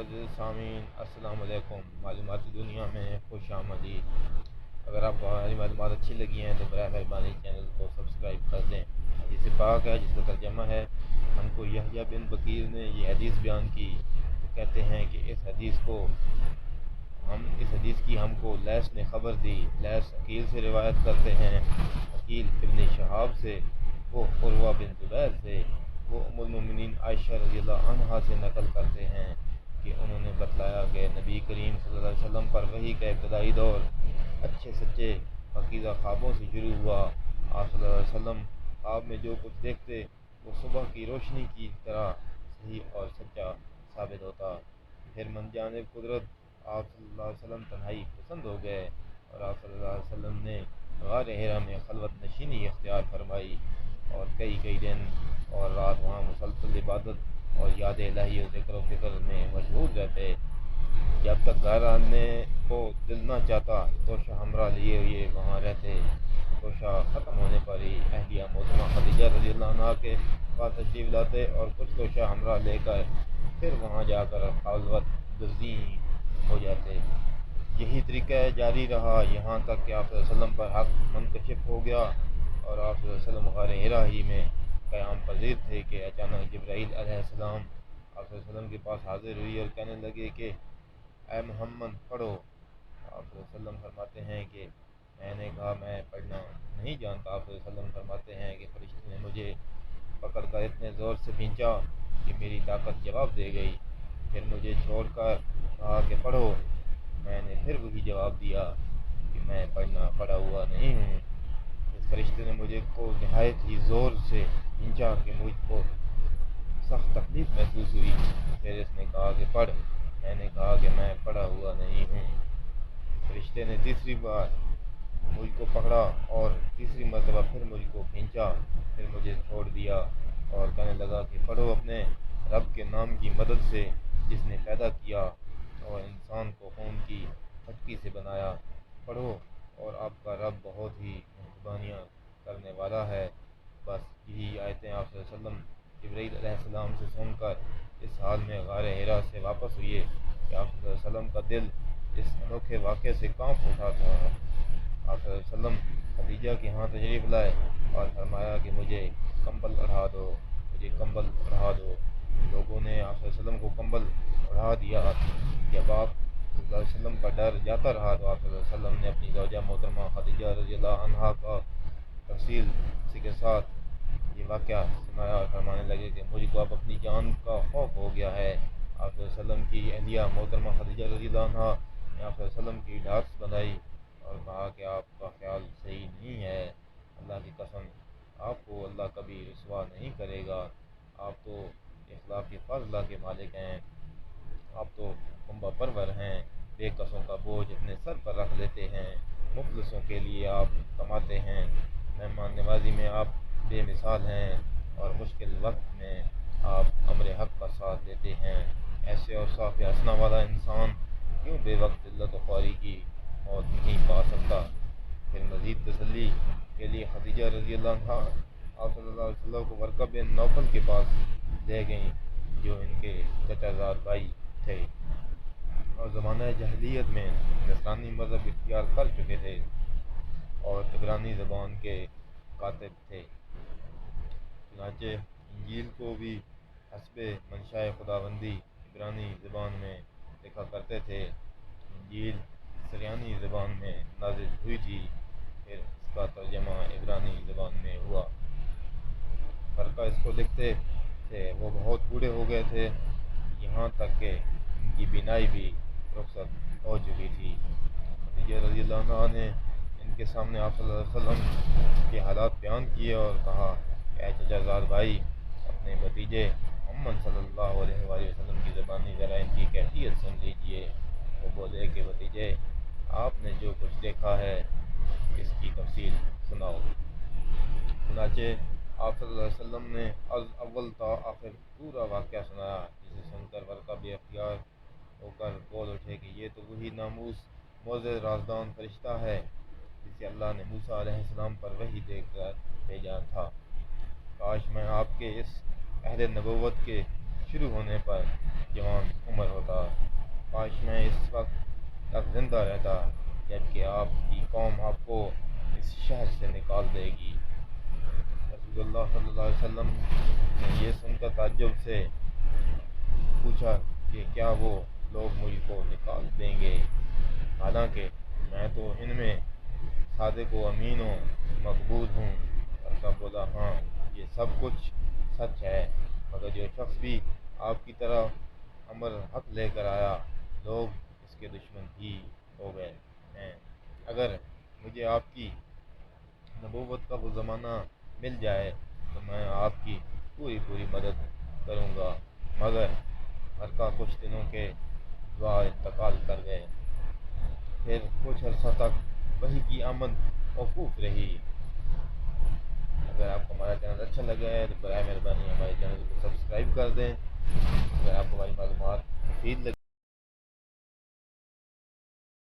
معزز سامعین السلام علیکم۔ معلوماتی دنیا میں خوش آمدید۔ اگر آپ کو ہماری معلومات اچھی لگی ہیں تو براہ مہربانی چینل کو سبسکرائب کر دیں۔ حدیث پاک ہے جس کا ترجمہ ہے، ہم کو یحییٰ بن بکیر نے یہ حدیث بیان کی۔ وہ کہتے ہیں کہ اس حدیث کی ہم کو لیث نے خبر دی۔ لیث عقیل سے روایت کرتے ہیں، عقیل ابن شہاب سے، وہ عروہ بن زبیر سے، وہ ام المومنین عائشہ رضی اللہ عنہا سے نقل کرتے ہیں کہ انہوں نے بتلایا کہ نبی کریم صلی اللہ علیہ وسلم پر وحی کا ابتدائی دور اچھے سچے پاکیزہ خوابوں سے شروع ہوا۔ آپ صلی اللہ علیہ وسلم خواب میں جو کچھ دیکھتے وہ صبح کی روشنی کی طرح صحیح اور سچا ثابت ہوتا۔ پھر من جانب قدرت آپ صلی اللہ علیہ وسلم تنہائی پسند ہو گئے اور آپ صلی اللہ علیہ وسلم نے غار حرا میں خلوت نشینی اختیار فرمائی اور کئی دن اور رات وہاں مسلسل عبادت اور یاد الہی و ذکر و فکر میں مشغول رہتے، جب تک گھر آنے کو دل نہ چاہتا توشہ ہمراہ لیے ہوئے وہاں رہتے۔ توشہ ختم ہونے پر ہی اہلیہ محترمہ خدیجہ رضی اللہ عنہا کے پاس تشریف لاتے اور کچھ توشہ ہمراہ لے کر پھر وہاں جا کر خلوت گزین ہو جاتے۔ یہی طریقہ جاری رہا یہاں تک کہ آپ صلی اللہ علیہ وسلم پر حق منکشف ہو گیا اور آپ صلی اللہ علیہ وسلم غار حرا ہی میں قیام پذیر تھے کہ اچانک جبرائیل علیہ السلام آپ صلی اللہ علیہ وسلم کے پاس حاضر ہوئی اور کہنے لگے کہ اے محمد پڑھو۔ آپ صلی اللہ علیہ وسلم فرماتے ہیں کہ میں نے کہا میں پڑھنا نہیں جانتا۔ آپ صلی اللہ علیہ وسلم فرماتے ہیں کہ فرشتے نے مجھے پکڑ کر اتنے زور سے کھینچا کہ میری طاقت جواب دے گئی، پھر مجھے چھوڑ کر کہا کہ پڑھو۔ میں نے پھر وہی جواب دیا کہ میں پڑھا ہوا نہیں ہوں۔ اس فرشتے نے مجھے کو نہایت ہی زور سے کھینچا کہ مجھ کو سخت تکلیف محسوس ہوئی۔ پھر اس نے کہا کہ پڑھ۔ میں نے کہا کہ میں پڑھا ہوا نہیں ہوں۔ فرشتے نے تیسری بار مجھ کو پکڑا اور تیسری مرتبہ پھر مجھ کو کھینچا، پھر مجھے چھوڑ دیا اور کہنے لگا کہ پڑھو اپنے رب کے نام کی مدد سے جس نے پیدا کیا اور انسان کو خون کی پھٹکی سے بنایا۔ پڑھو اور آپ کا رب بہت ہی مہربانیاں کرنے والا ہے۔ بس یہی آیتیں آپ صلی اللہ علیہ وسلم جبرائیل علیہ السلام سے سن کر اس حال میں غار حرا سے واپس ہوئے کہ آپ صلی اللہ علیہ وسلم کا دل اس انوکھے واقعے سے کانپ اٹھا تھا۔ آپ صلی اللہ علیہ وسلم خدیجہ کے ہاں تشریف لائے اور فرمایا کہ مجھے کمبل اڑھا دو، مجھے کمبل اڑھا دو۔ لوگوں نے آپ صلی اللہ علیہ وسلم کو کمبل اڑھا دیا۔ جب آپ صلی اللہ علیہ وسلم کا ڈر جاتا رہا تو آپ صلی اللہ علیہ وسلم نے اپنی زوجہ محترمہ خدیجہ رضی اللہ عنہا کا تفصیل اسی کے ساتھ یہ واقعہ سنایا اور فرمانے لگے کہ مجھ کو اب اپنی جان کا خوف ہو گیا ہے۔ آپ صلی اللہ علیہ وسلم کی اہلیہ محترمہ خدیجہ رضی اللہ عنہا نے آپ صلی اللہ علیہ وسلم کی ڈھارس بندھائی اور کہا کہ آپ کا خیال صحیح نہیں ہے، اللہ کی قسم آپ کو اللہ کبھی رسوا نہیں کرے گا۔ آپ تو اخلاق فاضلہ کے مالک ہیں، آپ تو خنبہ پرور ہیں، بے کسوں کا بوجھ اپنے سر پر رکھ لیتے ہیں، مفلسوں کے لیے آپ کماتے ہیں، مہمان نوازی میں آپ بے مثال ہیں اور مشکل وقت میں آپ امر حق کا ساتھ دیتے ہیں۔ ایسے اوصاف حسنہ والا انسان کیوں بے وقت ذلت و خواری کی موت نہیں پا سکتا؟ پھر مزید تسلی کے لیے خدیجہ رضی اللہ عنہا آپ صلی اللہ علیہ وسلم کو ورقہ بن نوفل کے پاس لے گئیں جو ان کے چچا زاد بھائی تھے اور زمانہ جاہلیت میں نصرانی مذہب اختیار کر چکے تھے اور عبرانی زبان کے کاتب تھے۔ چنانچہ انجیل کو بھی حسب منشاء خداوندی عبرانی زبان میں لکھا کرتے تھے۔ انجیل سریانی زبان میں نازل ہوئی تھی، پھر اس کا ترجمہ عبرانی زبان میں ہوا۔ فرقہ اس کو لکھتے تھے وہ بہت بوڑھے ہو گئے تھے، یہاں تک کہ ان کی بینائی بھی رخصت ہو چکی تھی۔ خدیجہ رضی اللہ عنہا نے ان کے سامنے آپ صلی اللہ علیہ وسلم کے حالات بیان کیے اور کہا کہ اے چچا زاد بھائی، اپنے بھتیجے محمد صلی اللہ علیہ وآلہ وسلم کی زبانی ذرا ان کی کیفیت سن لیجئے۔ وہ بولے کہ بھتیجے، آپ نے جو کچھ دیکھا ہے اس کی تفصیل سناؤ۔ چنانچہ آپ صلی اللہ علیہ وسلم نے از اول تا آخر پورا واقعہ سنایا، جسے سن کر ورقہ بے اختیار ہو کر بول اٹھے کہ یہ تو وہی ناموس معزز رازدان فرشتہ ہے جسے اللہ نے موسیٰ علیہ السلام پر وحی دے کر بھیجا تھا۔ کاش میں آپ کے اس عہد نبوت کے شروع ہونے پر جوان عمر ہوتا۔ کاش میں اس وقت تک زندہ رہتا جبکہ آپ کی قوم آپ کو اس شہر سے نکال دے گی۔ رسول اللہ صلی اللہ علیہ وسلم نے یہ سن کر تعجب سے پوچھا کہ کیا وہ لوگ مجھ کو نکال دیں گے، حالانکہ میں تو ان میں صادق و امین و مقبول ہوں۔ کا بولا ہاں یہ سب کچھ سچ ہے، مگر جو شخص بھی آپ کی طرح امر حق لے کر آیا لوگ اس کے دشمن ہی ہو گئے ہیں۔ اگر مجھے آپ کی نبوت کا وہ زمانہ مل جائے تو میں آپ کی پوری مدد کروں گا، مگر گھر کا کچھ دنوں کے بعد انتقال کر گئے، پھر کچھ عرصہ تک وحی کی آمد موقوف رہی۔ اگر آپ کو ہمارا چینل اچھا لگا ہے تو برائے مہربانی ہمارے چینل کو سبسکرائب کر دیں۔ اگر آپ کو ہماری معلومات مفید لگے